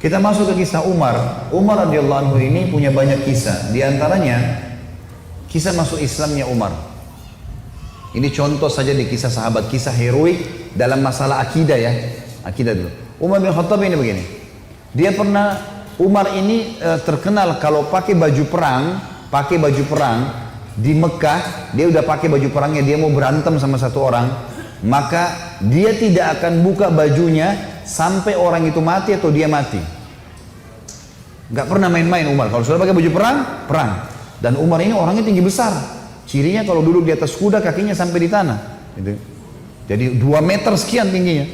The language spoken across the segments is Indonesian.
Kita masuk ke kisah Umar. Umar radhiyallahu anhu ini punya banyak kisah. Di antaranya kisah masuk Islamnya Umar. Ini contoh saja di kisah sahabat, kisah heroik dalam masalah akidah ya. Akidah dulu. Umar bin Khattab ini begini. Dia pernah, Umar ini terkenal kalau pakai baju perang di Mekah, dia udah pakai baju perangnya, dia mau berantem sama satu orang, maka dia tidak akan buka bajunya sampai orang itu mati atau dia mati. Gak pernah main-main Umar. Kalau sudah pakai baju perang, perang. Dan Umar ini orangnya tinggi besar. Cirinya kalau duduk di atas kuda kakinya sampai di tanah. Gitu. Jadi 2 meter sekian tingginya.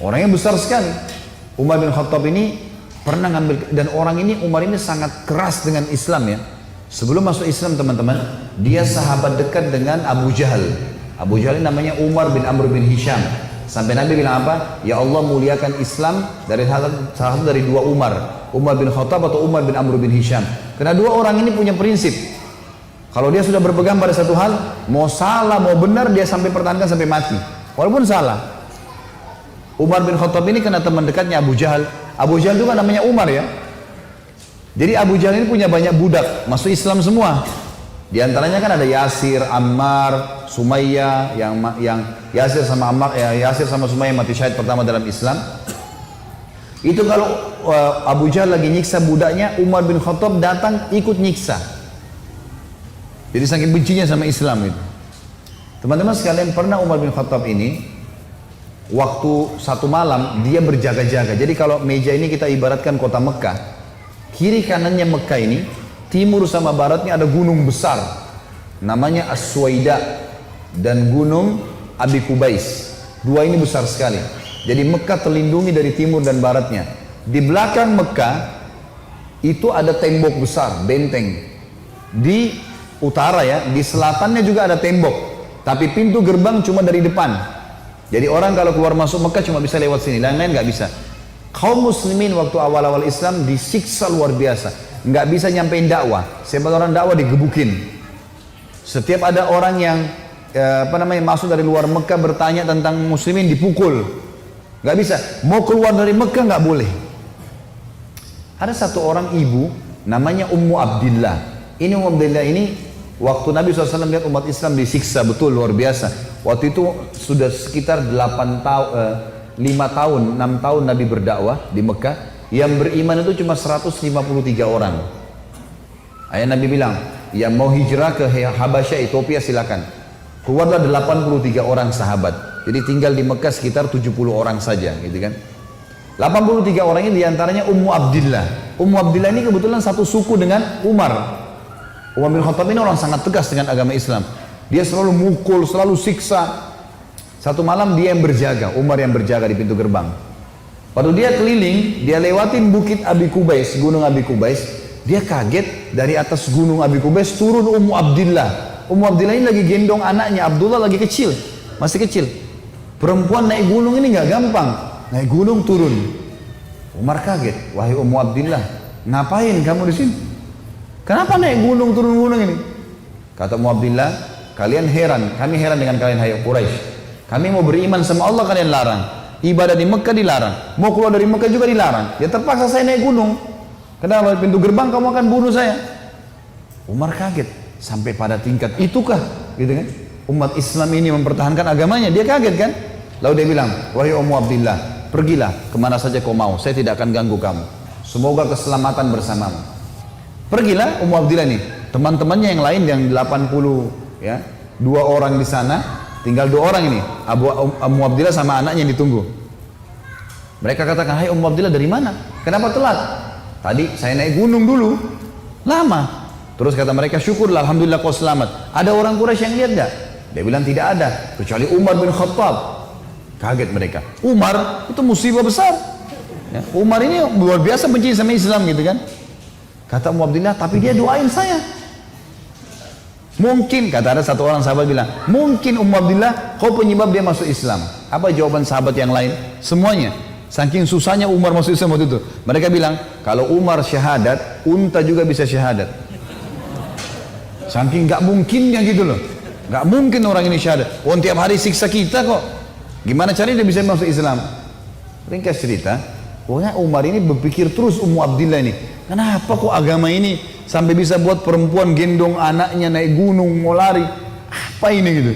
Orangnya besar sekali. Umar bin Khattab ini pernah ngambil, dan orang ini, Umar ini sangat keras dengan Islam ya. Sebelum masuk Islam teman-teman, dia sahabat dekat dengan Abu Jahal. Abu Jahal ini namanya Umar bin Amr bin Hisham. Sampai Nabi bilang apa? Ya Allah muliakan Islam dari salah satu dari 2 Umar. Umar bin Khattab atau Umar bin Amr bin Hisham. Karena 2 orang ini punya prinsip. Kalau dia sudah berpegang pada satu hal, mau salah mau benar dia sampai pertahankan sampai mati. Walaupun salah. Umar bin Khattab ini kena teman dekatnya Abu Jahal. Abu Jahal itu kan namanya Umar ya. Jadi Abu Jahal ini punya banyak budak, masuk Islam semua. Di antaranya kan ada Yasir, Ammar, Sumayyah, yang Yasir sama Ammar, Yasir sama Sumayyah mati syahid pertama dalam Islam. Itu kalau Abu Jahal lagi nyiksa budaknya, Umar bin Khattab datang ikut nyiksa. Jadi saking bencinya sama Islam itu. Teman-teman sekalian, pernah Umar bin Khattab ini waktu satu malam dia berjaga-jaga. Jadi kalau meja ini kita ibaratkan kota Mekah, kiri kanannya Mekah ini, timur sama baratnya ada gunung besar namanya As-Suwaida dan gunung Abi Kubais. 2 ini besar sekali. Jadi Mekah terlindungi dari timur dan baratnya. Di belakang Mekah itu ada tembok besar, benteng. Di utara ya, di selatannya juga ada tembok, tapi pintu gerbang cuma dari depan. Jadi orang kalau keluar masuk Mekah cuma bisa lewat sini, lain-lain nggak bisa. Kaum muslimin waktu awal-awal Islam disiksa luar biasa, nggak bisa nyampein dakwah. Sebagai orang dakwah digebukin. Setiap ada orang yang masuk dari luar Mekah bertanya tentang muslimin dipukul, nggak bisa. Mau keluar dari Mekah nggak boleh. Ada satu orang ibu namanya Ummu Abdillah. Ini Ummu Abdillah ini waktu Nabi SAW lihat umat Islam disiksa betul luar biasa. Waktu itu sudah sekitar 5 tahun, 6 tahun Nabi berdakwah di Mekah. Yang beriman itu cuma 153 orang. Ayah Nabi bilang, yang mau hijrah ke Habasyah, Ethiopia silakan. Keluarlah 83 orang sahabat. Jadi tinggal di Mekah sekitar 70 orang saja, gitu kan. 83 orang ini diantaranya Ummu Abdillah. Ummu Abdillah ini kebetulan satu suku dengan Umar. Umar bin Khattab ini orang sangat tegas dengan agama Islam. Dia selalu mukul, selalu siksa. Satu malam dia yang berjaga, Umar yang berjaga di pintu gerbang. Waktu dia keliling, dia lewatin bukit Abi Kubais, gunung Abi Kubais. Dia kaget, dari atas gunung Abi Kubais turun Ummu Abdillah. Ummu Abdillah ini lagi gendong anaknya, Abdullah lagi kecil, masih kecil. Perempuan naik gunung ini nggak gampang, naik gunung turun. Umar kaget, wahai Ummu Abdillah, ngapain kamu di sini? Kenapa naik gunung turun gunung ini? Kata Ummu Abdillah, kalian heran, kami heran dengan kalian hai Quraisy. Kami mau beriman sama Allah kalian larang. Ibadah di Mekah dilarang. Mau keluar dari Mekah juga dilarang. Ya terpaksa saya naik gunung. Karena pintu gerbang kamu akan bunuh saya. Umar kaget sampai pada tingkat itukah, gitu kan? Umat Islam ini mempertahankan agamanya. Dia kaget kan? Lalu dia bilang, wahai Ummu Abdillah, pergilah kemana saja kau mau. Saya tidak akan ganggu kamu. Semoga keselamatan bersamamu. Pergilah Ummu Abdillah nih, teman-temannya yang lain yang 80 ya, 2 orang di sana, tinggal 2 orang ini, Ummu Abdillah sama anaknya yang ditunggu. Mereka katakan, hai Ummu Abdillah dari mana? Kenapa telat? Tadi saya naik gunung dulu, lama. Terus kata mereka, syukurlah, alhamdulillah kau selamat. Ada orang Quraisy yang lihat gak? Dia bilang tidak ada, kecuali Umar bin Khattab. Kaget mereka. Umar itu musibah besar. Ya, Umar ini luar biasa benci sama Islam gitu kan? Kata Ummu Abdillah, tapi dia doain saya. Mungkin, kata ada satu orang sahabat bilang, mungkin Ummu Abdillah kau penyebab dia masuk Islam. Apa jawaban sahabat yang lain? Semuanya. Saking susahnya Umar masuk Islam waktu itu. Mereka bilang, kalau Umar syahadat, unta juga bisa syahadat. Saking gak mungkinnya gitu loh. Gak mungkin orang ini syahadat. Oh, tiap hari siksa kita kok. Gimana caranya dia bisa masuk Islam? Ringkas cerita, Pokoknya Umar ini berpikir terus, Ummu Abdillah ini, kenapa kok agama ini sampai bisa buat perempuan gendong anaknya naik gunung mau lari? Apa ini gitu?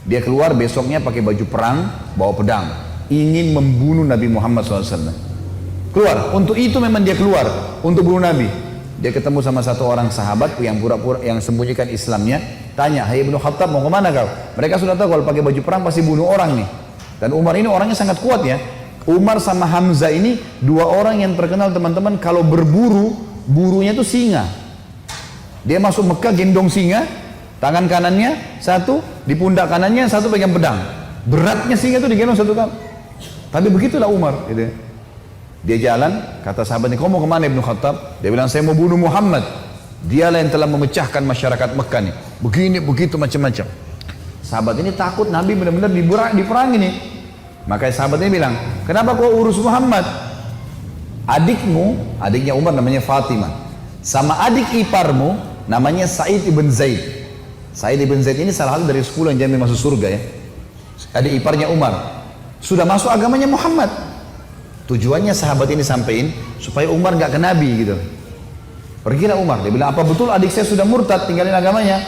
Dia keluar besoknya pakai baju perang, bawa pedang, ingin membunuh Nabi Muhammad SAW. Keluar, untuk itu memang dia keluar, untuk bunuh Nabi. Dia ketemu sama satu orang sahabat yang pura-pura yang sembunyikan Islamnya, tanya, "Hai Ibnu Khattab, mau kemana kau?" Mereka sudah tahu kalau pakai baju perang pasti bunuh orang nih. Dan Umar ini orangnya sangat kuat ya. Umar sama Hamzah ini dua orang yang terkenal teman-teman, kalau berburu, burunya itu singa. Dia masuk Mekah gendong singa, tangan kanannya satu, di pundak kanannya satu pegang pedang. Beratnya singa itu digendong satu kali. Tapi begitulah Umar gitu. Dia jalan, kata sahabatnya, "Kau mau kemana Ibnu Khattab?" Dia bilang, "Saya mau bunuh Muhammad. Dialah yang telah memecahkan masyarakat Mekah nih. Begini, begitu, macam-macam." Sahabat ini takut Nabi benar-benar diperangi nih. Maka sahabatnya bilang, "Kenapa kau urus Muhammad? Adikmu," adiknya Umar namanya Fatimah, "sama adik iparmu namanya Sa'id ibn Zaid." Sa'id ibn Zaid ini salah satu dari 10 yang jamin masuk surga ya. Adik iparnya Umar. Sudah masuk agamanya Muhammad. Tujuannya sahabat ini sampein supaya Umar nggak ke Nabi gitu. Pergilah Umar, dia bilang, "Apa betul adik saya sudah murtad, tinggalin agamanya?"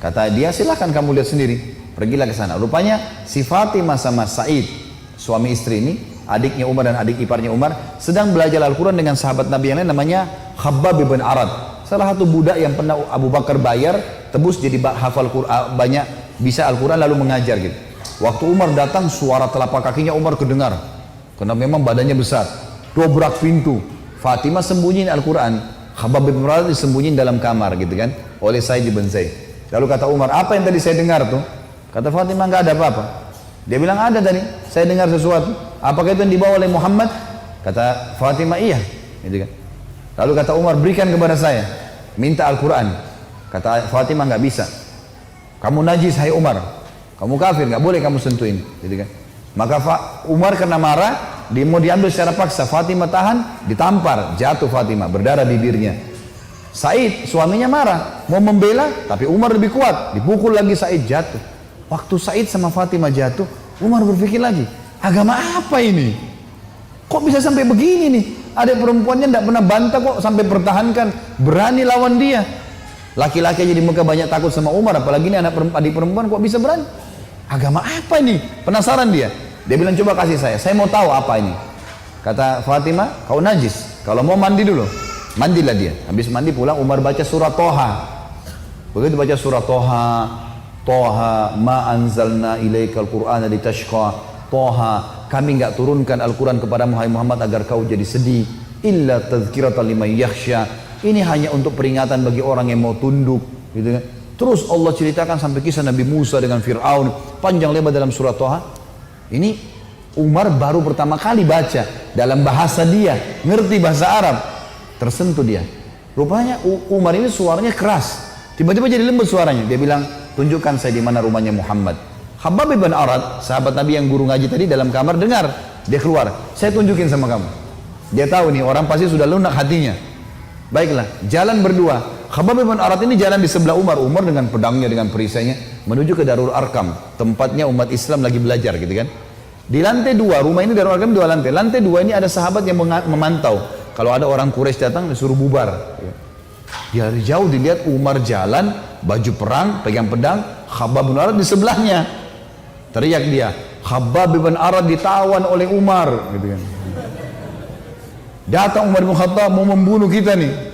Kata dia, "Silahkan kamu lihat sendiri." Pergilah ke sana. Rupanya si Fatimah sama Sa'id, suami istri ini, adiknya Umar dan adik iparnya Umar, sedang belajar Al-Quran dengan sahabat Nabi yang lain namanya Khabbab bin Arad. Salah satu budak yang pernah Abu Bakar bayar, tebus jadi hafal Quran, banyak bisa Al-Quran lalu mengajar gitu. Waktu Umar datang, suara telapak kakinya Umar kedengar. Karena memang badannya besar. Dobrak pintu. Fatimah sembunyiin Al-Quran. Khabbab bin Arad disembunyiin dalam kamar gitu kan, oleh Sa'id bin Zaid. Lalu kata Umar, "Apa yang tadi saya dengar tuh?" Kata Fatimah, "Nggak ada apa-apa." Dia bilang, "Ada tadi, saya dengar sesuatu." "Apakah itu yang dibawa oleh Muhammad?" Kata Fatimah, "Iya." Gitu kan. Lalu kata Umar, "Berikan kepada saya, minta Al-Quran." Kata Fatimah, "Nggak bisa. Kamu najis hai Umar, kamu kafir, nggak boleh kamu sentuhin." Gitu kan. Maka Umar karena marah, dia mau diambil secara paksa. Fatimah tahan, ditampar, jatuh Fatimah, berdarah bibirnya. Said suaminya marah, mau membela, tapi Umar lebih kuat, dipukul lagi Said, jatuh. Waktu Said sama Fatimah jatuh, Umar berpikir lagi, agama apa ini? Kok bisa sampai begini nih? Ada perempuannya tidak pernah bantah kok sampai pertahankan, berani lawan dia. Laki-laki aja di Mekah banyak takut sama Umar, apalagi ini adik perempuan kok bisa berani? Agama apa ini? Penasaran dia. Dia bilang, "Coba kasih saya mau tahu apa ini." Kata Fatimah, "Kau najis, kalau mau mandi dulu." Mandilah dia. Habis mandi pulang, Umar baca surah Toha. Begitu baca surah Toha, Toha ma anzalna ilaikal qur'ana litashqa. Toha, kami enggak turunkan Al-Quran kepada Muhammad agar kau jadi sedih. Illa tadhkiratan liman yakhsha. Ini hanya untuk peringatan bagi orang yang mau tunduk, gitu kan. Terus Allah ceritakan sampai kisah Nabi Musa dengan Fir'aun, panjang lebar dalam surah Toha. Ini Umar baru pertama kali baca dalam bahasa dia, ngerti bahasa Arab, tersentuh dia. Rupanya Umar ini suaranya keras, tiba-tiba jadi lembut suaranya. Dia bilang, "Tunjukkan saya di mana rumahnya Muhammad." Khabbab bin Arad, sahabat Nabi yang guru ngaji tadi dalam kamar dengar, dia keluar, "Saya tunjukin sama kamu." Dia tahu nih orang pasti sudah lunak hatinya. Baiklah, jalan berdua. Khabbab bin Arad ini jalan di sebelah Umar. Umar dengan pedangnya, dengan perisainya menuju ke Darul Arkam, tempatnya umat Islam lagi belajar gitu kan. Di lantai 2, rumah ini Darul Arkam 2 lantai. Lantai 2 ini ada sahabat yang memantau. Kalau ada orang Quraisy datang disuruh bubar. Ya, dari jauh dilihat Umar jalan, baju perang, pegang pedang, Khabbab bin Arad di sebelahnya. Teriak dia, "Khabbab bin Arad ditawan oleh Umar," gitu kan. Datang Umar bin Khattab mau membunuh kita nih.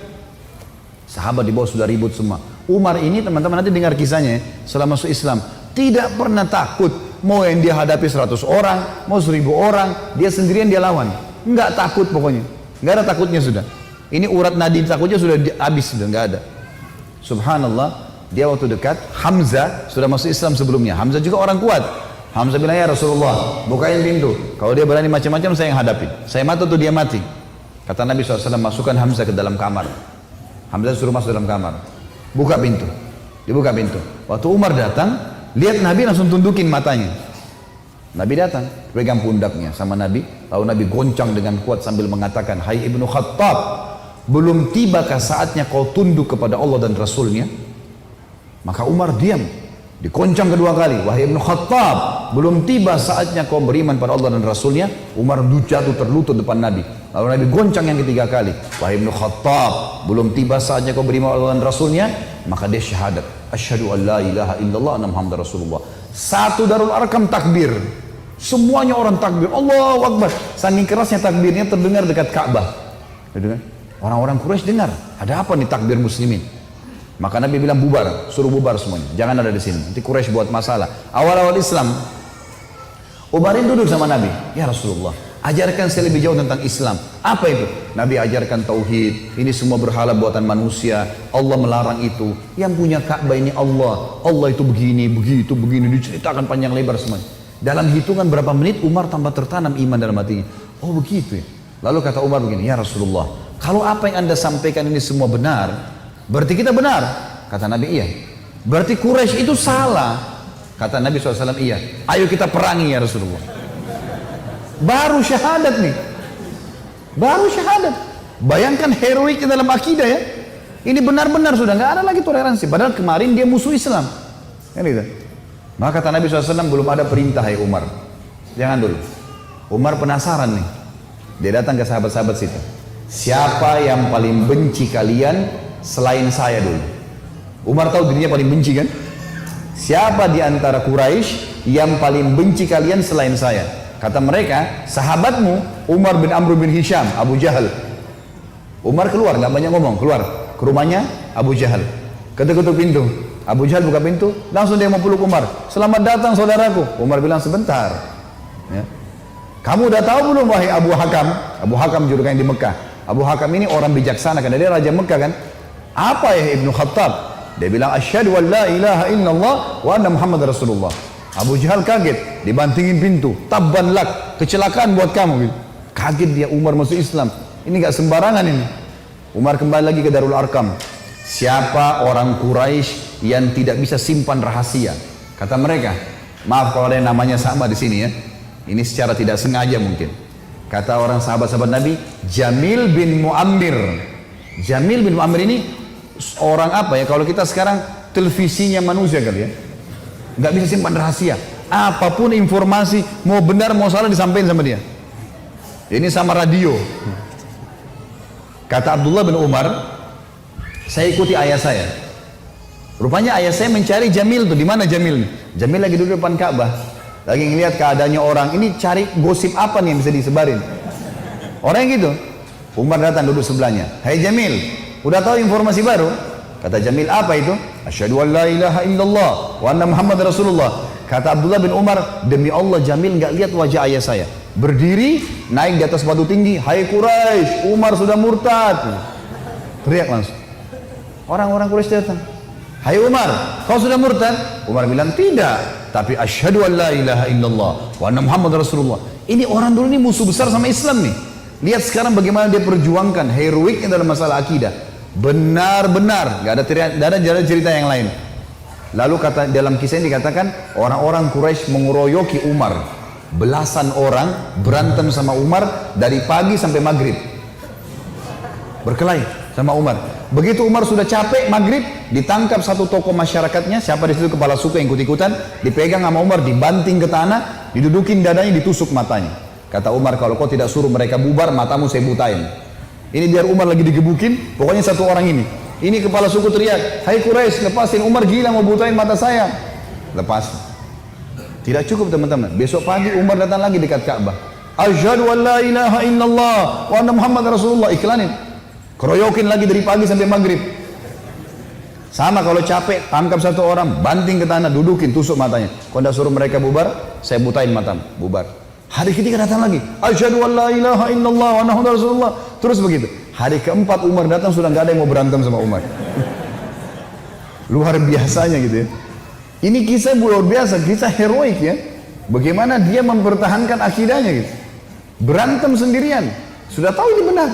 Sahabat di bawah sudah ribut semua. Umar ini teman-teman nanti dengar kisahnya setelah masuk Islam, tidak pernah takut. Mau yang dia hadapi 100 orang, mau 1000 orang, dia sendirian dia lawan. Enggak takut pokoknya. Enggak ada takutnya sudah. Ini urat nadi takutnya sudah habis, sudah enggak ada. Subhanallah, dia waktu dekat Hamzah sudah masuk Islam sebelumnya. Hamzah juga orang kuat. Hamzah bilang, "Ya Rasulullah, bukain pintu. Kalau dia berani macam-macam saya yang hadapi. Saya mati atau dia mati." Kata Nabi SAW, "Masukkan Hamzah ke dalam kamar." Hamzah suruh masuk dalam kamar. Buka pintu. Dibuka pintu. Waktu Umar datang, lihat Nabi langsung tundukin matanya. Nabi datang, pegang pundaknya sama Nabi. Lalu Nabi goncang dengan kuat sambil mengatakan, "Hai Ibnu Khattab, belum tibakah saatnya kau tunduk kepada Allah dan Rasulnya?" Maka Umar diam. Dikoncang kedua kali, wahai Ibnu Khattab, belum tiba saatnya kau beriman pada Allah dan Rasulnya. Umar jatuh terlutut depan Nabi. Lalu Nabi goncang yang ketiga kali, wahai Ibnu Khattab, belum tiba saatnya kau beriman pada Allah dan Rasulnya. Maka dia syahadat, asyhadu an la ilaha illallah anna Muhammadar Rasulullah. Satu Darul Arqam takbir, semuanya orang takbir, Allahu Akbar. Saking kerasnya takbirnya terdengar dekat Ka'bah. Orang-orang Quraisy dengar, ada apa nih takbir muslimin? Maka Nabi bilang bubar, suruh bubar semuanya, jangan ada di sini. Nanti Quraisy buat masalah. Awal-awal Islam, Umarin duduk sama Nabi, ya Rasulullah, ajarkan saya lebih jauh tentang Islam. Apa itu? Nabi ajarkan tauhid. Ini semua berhala buatan manusia. Allah melarang itu. Yang punya Ka'bah ini Allah. Allah itu begini, begitu, begini. Diceritakan panjang lebar semuanya. Dalam hitungan berapa menit Umar tambah tertanam iman dalam hatinya. Oh begitu ya. Lalu kata Umar begini, ya Rasulullah, kalau apa yang anda sampaikan ini semua benar, berarti kita benar. Kata Nabi, iya. Berarti Quraisy itu salah. Kata Nabi SAW, iya. Ayo kita perangi ya Rasulullah. Baru syahadat nih. Baru syahadat. Bayangkan heroiknya dalam akidah ya. Ini benar-benar sudah nggak ada lagi toleransi. Padahal kemarin dia musuh Islam. Kan gitu. Maka kata Nabi SAW, belum ada perintah ya Umar. Jangan dulu. Umar penasaran nih. Dia datang ke sahabat-sahabat situ. Siapa yang paling benci kalian selain saya dulu? Umar tahu dirinya paling benci kan? Siapa di antara Quraisy yang paling benci kalian selain saya? Kata mereka, sahabatmu Umar bin Amr bin Hisham, Abu Jahal. Umar keluar, nggak banyak ngomong, keluar ke rumahnya Abu Jahal. Ketuk-ketuk pintu. Abu Jahal buka pintu, langsung dia mau peluk Umar. Selamat datang saudaraku. Umar bilang sebentar. Ya. Kamu udah tahu belum wahai Abu Hakam? Abu Hakam julukannya di Mekah. Abu Hakam ini orang bijaksana karena dia raja Mekah kan. Apa ya Ibnu Khattab? Dia bilang asyhadu an la ilaha illallah wa anna Muhammad Rasulullah. Abu Jahal kaget, dibantingin pintu. Tabban lak, kecelakaan buat kamu gitu. Kaget dia, Umar masuk Islam. Ini gak sembarangan ini. Umar kembali lagi ke Darul Arqam. Siapa orang Quraisy yang tidak bisa simpan rahasia? Kata mereka, maaf kalau ada yang namanya sama di sini ya. Ini secara tidak sengaja mungkin. Kata orang sahabat-sahabat Nabi, Jamil bin Muammir. Jamil bin Muammir ini orang apa ya? Kalau kita sekarang televisinya manusia kali ya. Nggak bisa simpan rahasia. Apapun informasi, mau benar mau salah disampaikan sama dia. Ini sama radio. Kata Abdullah bin Umar, saya ikuti ayah saya. Rupanya ayah saya mencari Jamil tuh. Di mana Jamil? Jamil lagi duduk depan Ka'bah. Lagi ngeliat keadaannya orang, ini cari gosip apa nih yang bisa disebarin. Orang yang gitu. Umar datang duduk sebelahnya. Hai Jamil, udah tahu informasi baru? Kata Jamil, apa itu? Asyhadu an la ilaha illallah wa anna Muhammad Rasulullah. Kata Abdullah bin Umar, demi Allah Jamil nggak lihat wajah ayah saya. Berdiri, naik di atas batu tinggi. Hai Quraisy, Umar sudah murtad. Teriak langsung. Orang-orang Quraisy datang. Hai Umar, kau sudah murtad? Umar bilang, tidak. Tapi asyhadu an la ilaha illallah wa anna Muhammad Rasulullah. Ini orang dulu ini musuh besar sama Islam nih. Lihat sekarang bagaimana dia perjuangkan heroiknya dalam masalah akidah. Benar-benar, gak ada cerita yang lain. Lalu kata dalam kisah ini dikatakan orang-orang Quraisy mengeroyoki Umar. Belasan orang berantem sama Umar dari pagi sampai maghrib. Berkelahi sama Umar. Begitu Umar sudah capek maghrib, ditangkap satu tokoh masyarakatnya, siapa di situ kepala suku yang ikut-ikutan, dipegang sama Umar, dibanting ke tanah, didudukin dadanya, ditusuk matanya. Kata Umar, kalau kau tidak suruh mereka bubar, matamu saya butain. Ini biar Umar lagi digebukin, pokoknya satu orang ini. Ini kepala suku teriak, hai Quraisy, lepasin, Umar gila mau butain mata saya. Lepas. Tidak cukup teman-teman. Besok pagi Umar datang lagi dekat Ka'bah. Asyhadu an la ilaha illallah wa anna Muhammad Rasulullah. Iklanin. Keroyokin lagi dari pagi sampai maghrib. Sama kalau capek, tangkap satu orang, banting ke tanah, dudukin, tusuk matanya. Kalau tidak suruh mereka bubar, saya butain matamu. Bubar. Hari ketiga datang lagi. Asyhadu an la ilaha illallah wa anna Muhammad Rasulullah. Terus begitu. Hari keempat Umar datang sudah nggak ada yang mau berantem sama Umar. Luar biasanya gitu ya. Ini kisah luar biasa, kisah heroik ya. Bagaimana dia mempertahankan akidahnya gitu. Berantem sendirian. Sudah tahu ini benar.